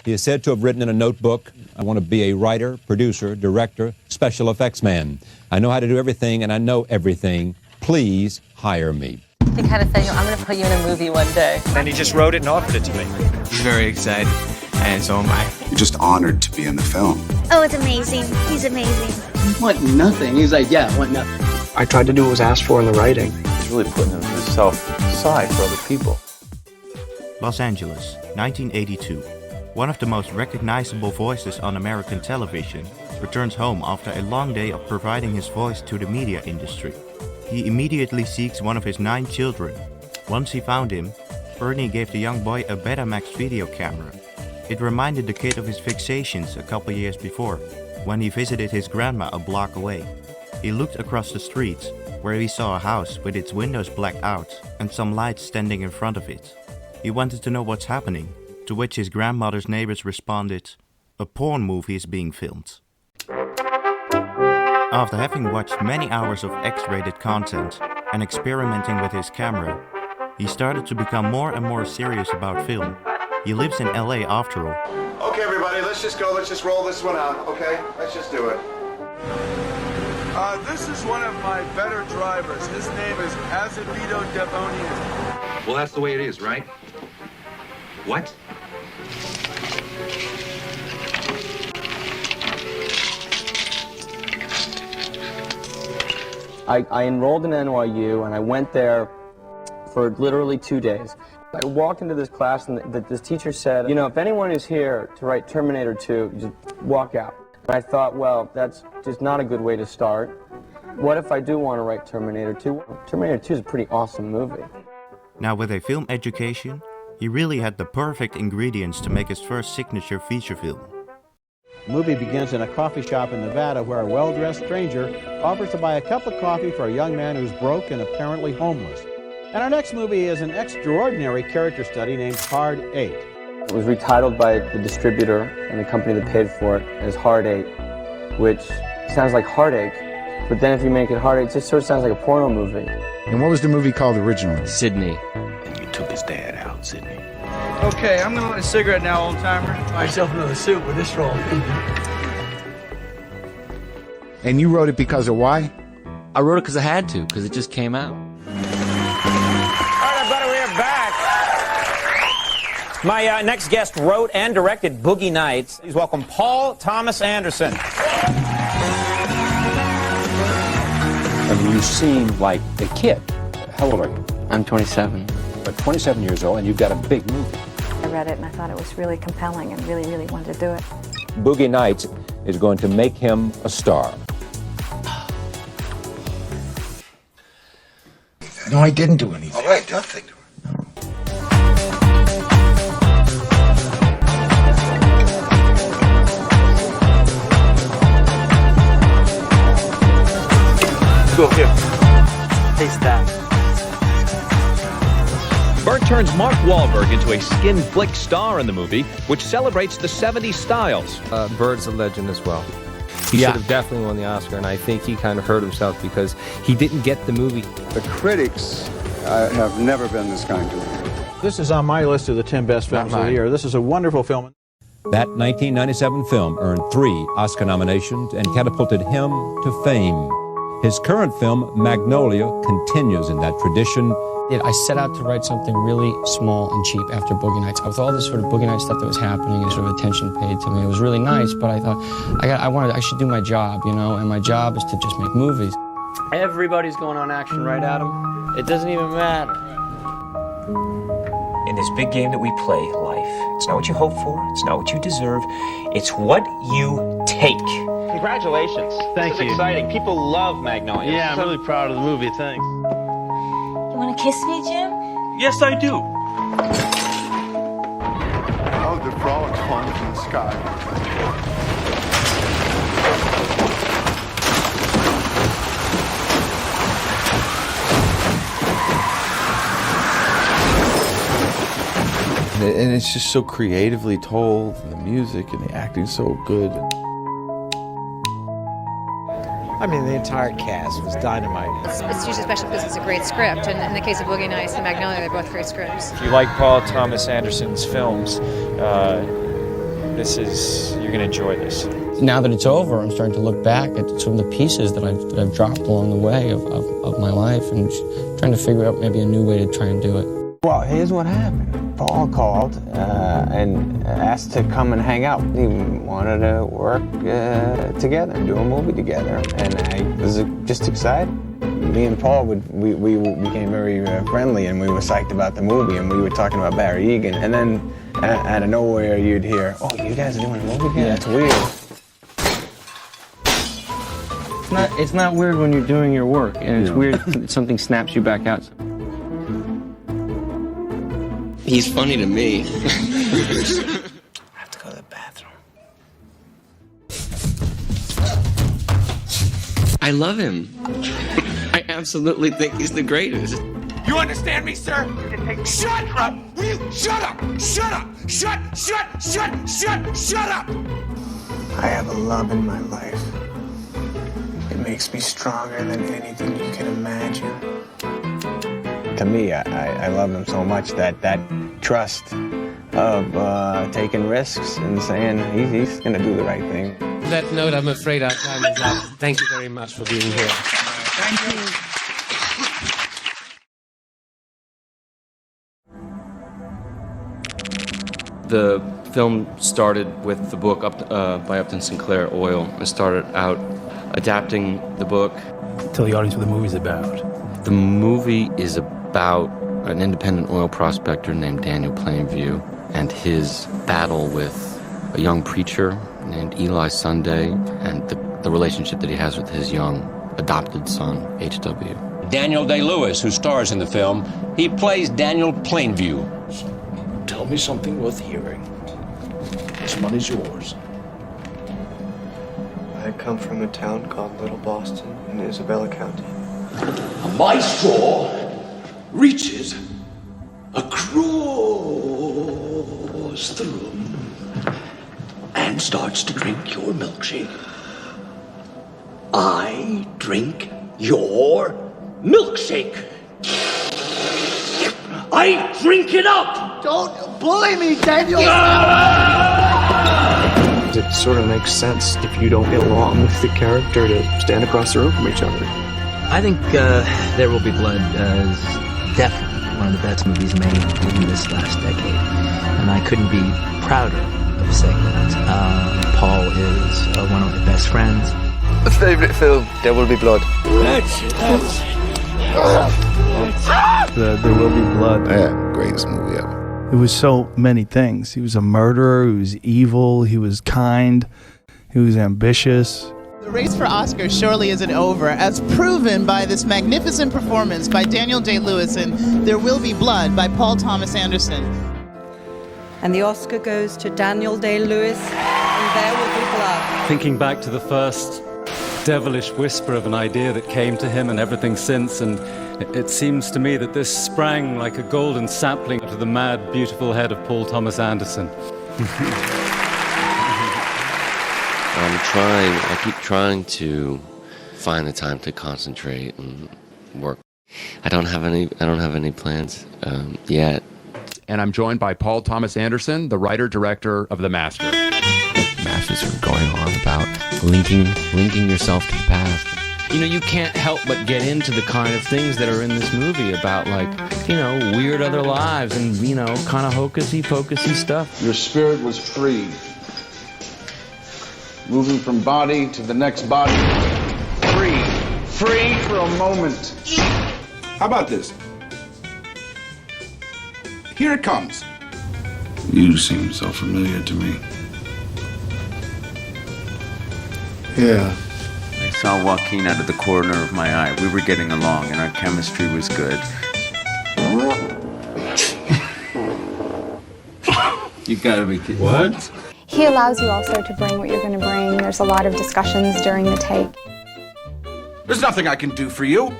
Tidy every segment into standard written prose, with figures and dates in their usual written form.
He is said to have written in a notebook, "I want to be a writer, producer, director, special effects man. I know how to do everything, and I know everything. Please hire me." He kind of said, I'm going to put you in a movie one day. And he just wrote it and offered it to me. He's very excited, and so am I. You're just honored to be in the film. Oh, it's amazing. He's amazing. I want nothing. He's like, yeah, I want nothing. I tried to do what was asked for in the writing. He's really putting himself aside for other people. Los Angeles, 1982. One of the most recognizable voices on American television returns home after a long day of providing his voice to the media industry. He immediately seeks one of his 9 children. Once he found him, Ernie gave the young boy a Betamax video camera. It reminded the kid of his fixations a couple years before, when he visited his grandma a block away. He looked across the street, where he saw a house with its windows blacked out and some lights standing in front of it. He wanted to know what's happening, to which his grandmother's neighbors responded, "A porn movie is being filmed." After having watched many hours of X-rated content and experimenting with his camera, he started to become more and more serious about film. He lives in LA after all. Okay, everybody, let's just go. Let's just roll this one out, okay? Let's just do it. This is one of my better drivers. His name is Azevedo Devonian. Well, that's the way it is, right? What? I enrolled in NYU, and I went there for literally 2 days. I walked into this class, and this teacher said, you know, if anyone is here to write Terminator 2, just walk out. And I thought, well, that's just not a good way to start. What if I do want to write Terminator 2? Terminator 2 is a pretty awesome movie. Now, with a film education, he really had the perfect ingredients to make his first signature feature film. The movie begins in a coffee shop in Nevada where a well-dressed stranger offers to buy a cup of coffee for a young man who's broke and apparently homeless. And our next movie is an extraordinary character study named Hard 8. It was retitled by the distributor and the company that paid for it as Hard 8, which sounds like heartache, but then if you make it Hard 8, it just sort of sounds like a porno movie. And what was the movie called originally? Sydney. And you took his dad out, Sydney. Okay, I'm gonna light a cigarette now, old timer. Buy yourself another suit with this roll. And you wrote it because of why? I wrote it because I had to, because it just came out. My next guest wrote and directed Boogie Nights. Please welcome Paul Thomas Anderson. I mean, you seem like a kid. How old are you? I'm 27. But 27 years old, and you've got a big movie. I read it and I thought it was really compelling and really, really wanted to do it. Boogie Nights is going to make him a star. No, I didn't do anything. All right, nothing. Go here. Taste that. Burt turns Mark Wahlberg into a skin flick star in the movie, which celebrates the 70s styles. Burt's a legend as well. He should have definitely won the Oscar, and I think he kind of hurt himself because he didn't get the movie. The critics have never been this kind to me. This is on my list of the 10 best films of the year. This is a wonderful film. That 1997 film earned 3 Oscar nominations and catapulted him to fame. His current film, Magnolia, continues in that tradition. I set out to write something really small and cheap after Boogie Nights. With all this sort of Boogie Nights stuff that was happening and sort of attention paid to me, it was really nice, but I thought I should do my job, you know, and my job is to just make movies. Everybody's going on action, right, Adam? It doesn't even matter. In this big game that we play, life, it's not what you hope for, it's not what you deserve, it's what you take. Congratulations. Thank you. This is exciting. People love Magnolia. Yeah, I'm really proud of the movie, thanks. You want to kiss me, Jim? Yes, I do. Oh, the frogs falling from the sky. And it's just so creatively told, and the music and the acting so good. I mean, the entire cast was dynamite. It's usually special because it's a great script, and in the case of Boogie Nights and Magnolia, they're both great scripts. If you like Paul Thomas Anderson's films, you're gonna enjoy this. Now that it's over, I'm starting to look back at some of the pieces that I've dropped along the way of my life and trying to figure out maybe a new way to try and do it. Well, here's what happened. Paul called and asked to come and hang out. He wanted to work together, do a movie together, and I was just excited. Me and Paul, we became very friendly, and we were psyched about the movie, and we were talking about Barry Egan, and then out of nowhere you'd hear, "Oh, you guys are doing a movie together? That's weird." It's not weird when you're doing your work, and it's weird that something snaps you back out. He's funny to me. I have to go to the bathroom. I love him. I absolutely think he's the greatest. You understand me, sir? Shut up! Will you shut up? Shut up! Shut up! I have a love in my life. It makes me stronger than anything you can imagine. To me, I love him so much that trust of taking risks and saying he's going to do the right thing. On that note, I'm afraid our time is up. Thank you very much for being here. Thank you. The film started with the book by Upton Sinclair, Oil. I started out adapting the book. Tell the audience what the movie's about. The movie is about an independent oil prospector named Daniel Plainview and his battle with a young preacher named Eli Sunday and the relationship that he has with his young adopted son, H.W. Daniel Day-Lewis, who stars in the film, he plays Daniel Plainview. Tell me something worth hearing. This money's yours. I come from a town called Little Boston in Isabella County. My straw reaches across the room and starts to drink your milkshake. I drink your milkshake. I drink it up! Don't bully me, Daniel! It sort of makes sense if you don't get along with the character to stand across the room from each other. I think There Will Be Blood is definitely one of the best movies made in this last decade. And I couldn't be prouder of saying that. Paul is one of my best friends. A favourite film, There Will Be Blood. There Will Be Blood. Yeah, greatest movie ever. It was so many things. He was a murderer, he was evil, he was kind, he was ambitious. The race for Oscars surely isn't over, as proven by this magnificent performance by Daniel Day-Lewis in There Will Be Blood by Paul Thomas Anderson. And the Oscar goes to Daniel Day-Lewis and There Will Be Blood. Thinking back to the first devilish whisper of an idea that came to him and everything since, and it seems to me that this sprang like a golden sapling out of the mad, beautiful head of Paul Thomas Anderson. I keep trying to find the time to concentrate and work. I don't have any plans yet. And I'm joined by Paul Thomas Anderson, the writer-director of The Master. Masters are going on about linking yourself to the past. You know, you can't help but get into the kind of things that are in this movie about, like, you know, weird other lives and, you know, kind of hocusy-pocusy stuff. Your spirit was free. Moving from body to the next body. Free. Free for a moment. How about this? Here it comes. You seem so familiar to me. Yeah. I saw Joaquin out of the corner of my eye. We were getting along and our chemistry was good. You gotta be kidding. What? He allows you also to bring what you're going to bring. There's a lot of discussions during the take. There's nothing I can do for you.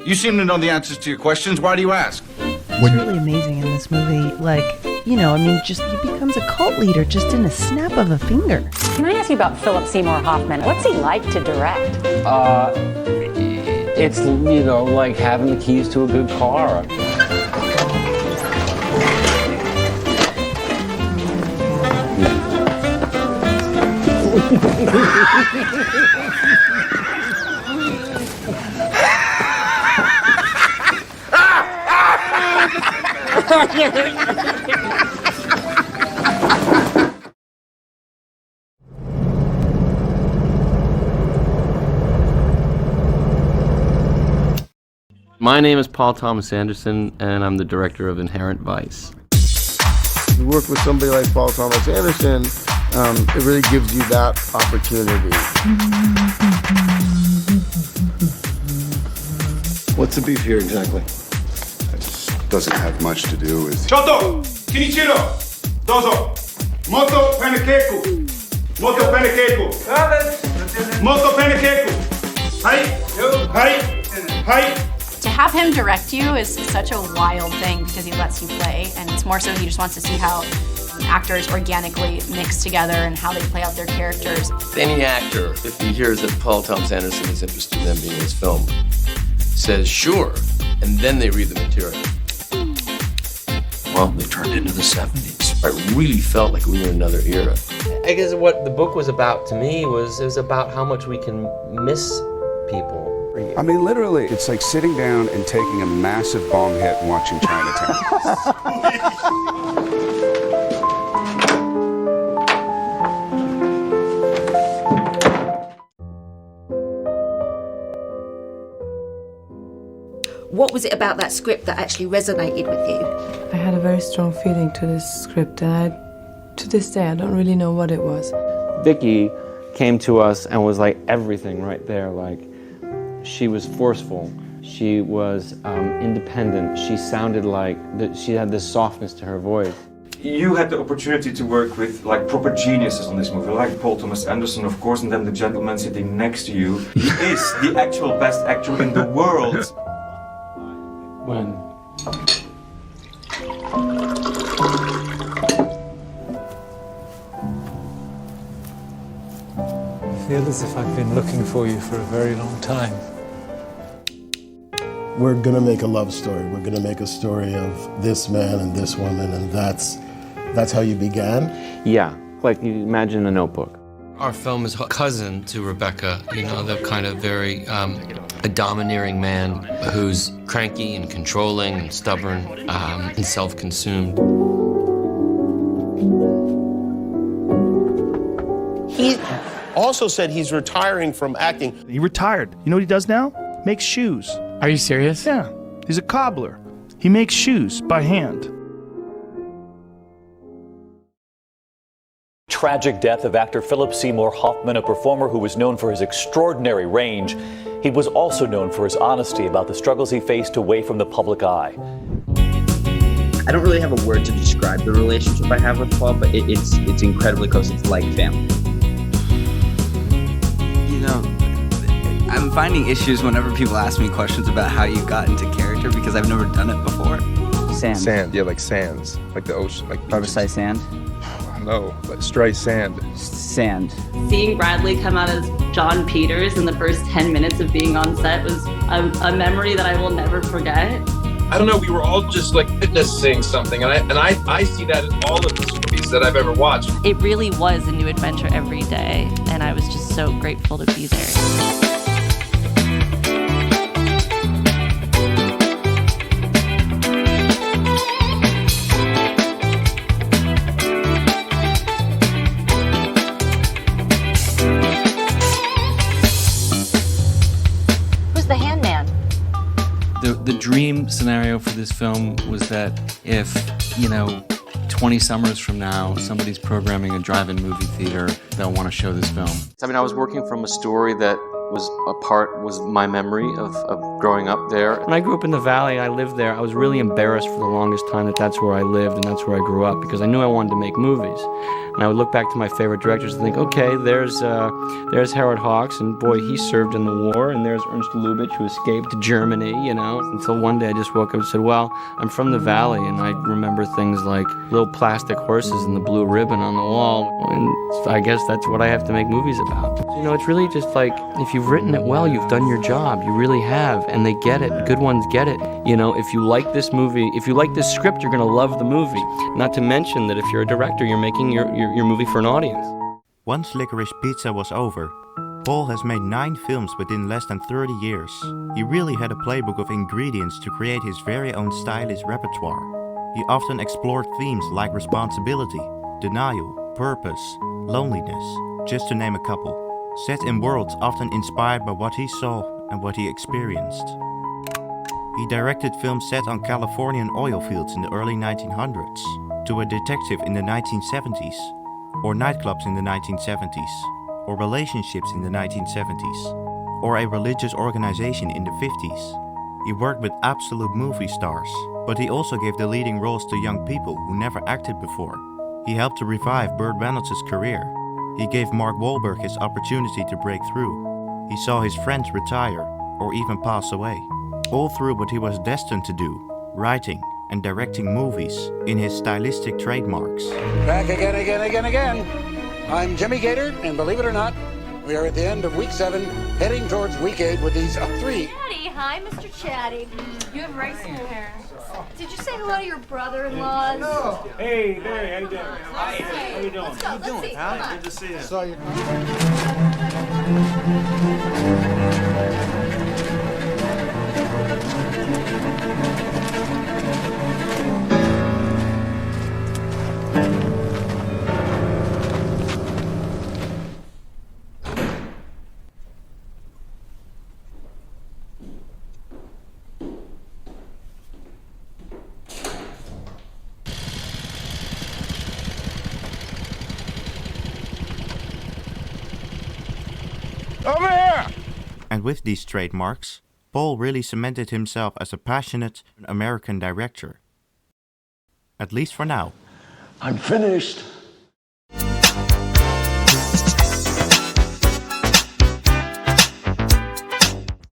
You seem to know the answers to your questions. Why do you ask? What's really amazing in this movie, like, you know, I mean, just he becomes a cult leader just in a snap of a finger. Can I ask you about Philip Seymour Hoffman? What's he like to direct? It's, you know, like having the keys to a good car. My name is Paul Thomas Anderson, and I'm the director of Inherent Vice. You work with somebody like Paul Thomas Anderson, it really gives you that opportunity. What's the beef here exactly? It just doesn't have much to do with... Shoto! Kinichiro! Dozo! Moto pancake! Moto pancake! Moto pancake! Hai! Hai! Hai! To have him direct you is such a wild thing because he lets you play, and it's more so he just wants to see how actors organically mix together and how they play out their characters. Any actor, if he hears that Paul Thomas Anderson is interested in them being in his film, says sure, and then they read the material. Well, they turned into the 70s. I really felt like we were in another era. I guess what the book was about to me was about how much we can miss people. I mean, literally, it's like sitting down and taking a massive bomb hit and watching Chinatown. What was it about that script that actually resonated with you? I had a very strong feeling to this script, and to this day, I don't really know what it was. Vicky came to us and was like everything right there. Like, she was forceful. She was independent. She sounded like she had this softness to her voice. You had the opportunity to work with like proper geniuses on this movie, like Paul Thomas Anderson, of course, and then the gentleman sitting next to you. He is the actual best actor in the world. When? I feel as if I've been looking for you for a very long time. We're gonna make a love story. We're gonna make a story of this man and this woman, and that's how you began? Yeah, like you imagine a Notebook. Our film is a cousin to Rebecca, you know, the kind of very a domineering man who's cranky and controlling and stubborn and self-consumed. He also said he's retiring from acting. He retired. You know what he does now? Makes shoes. Are you serious? Yeah. He's a cobbler. He makes shoes by hand. Tragic death of actor Philip Seymour Hoffman, a performer who was known for his extraordinary range. He was also known for his honesty about the struggles he faced away from the public eye. I don't really have a word to describe the relationship I have with Paul, but it's incredibly close. It's like family. You know, I'm finding issues whenever people ask me questions about how you got into character because I've never done it before. Sand, yeah, like sands, like the ocean, like Harborside sand? No, like stray sand. Sand. Seeing Bradley come out as John Peters in the first 10 minutes of being on set was a memory that I will never forget. I don't know, we were all just like witnessing something, and I see that in all of these movies that I've ever watched. It really was a new adventure every day, and I was just so grateful to be there. The dream scenario for this film was that if, 20 summers from now, somebody's programming a drive-in movie theater, they'll want to show this film. I mean, I was working from a story that was my memory of growing up there. When I grew up in the Valley, I lived there. I was really embarrassed for the longest time that that's where I lived and that's where I grew up because I knew I wanted to make movies. And I would look back to my favorite directors and think, okay, there's Harold Hawks, and boy, he served in the war, and there's Ernst Lubitsch, who escaped to Germany, until one day I just woke up and said, well, I'm from the Valley, and I remember things like little plastic horses and the blue ribbon on the wall, and I guess that's what I have to make movies about. It's really just like, if you've written it well, you've done your job, you really have, and they get it, good ones get it. If you like this movie, if you like this script, you're gonna love the movie. Not to mention that if you're a director, you're making your movie for an audience. Once Licorice Pizza was over, Paul has made 9 films within less than 30 years. He really had a playbook of ingredients to create his very own stylish repertoire. He often explored themes like responsibility, denial, purpose, loneliness, just to name a couple, set in worlds often inspired by what he saw and what he experienced. He directed films set on Californian oil fields in the early 1900s, to a detective in the 1970s, or nightclubs in the 1970s, or relationships in the 1970s, or a religious organization in the 50s. He worked with absolute movie stars, but he also gave the leading roles to young people who never acted before. He helped to revive Burt Reynolds' career. He gave Mark Wahlberg his opportunity to break through. He saw his friends retire or even pass away, all through what he was destined to do, writing and directing movies in his stylistic trademarks. Back again. I'm Jimmy Gator, and believe it or not, we are at the end of week 7, heading towards week 8 with these 3. Chatty, hi, Mr. Chatty. You have rice in your hair. Did you say hello to your brother-in-law? No. Hey, Barry, how you doing? Hi. How you doing? Let's go. Let's see. Come on. Good to see you. Saw you. Over here! And with these trademarks, Paul really cemented himself as a passionate American director. At least for now. I'm finished.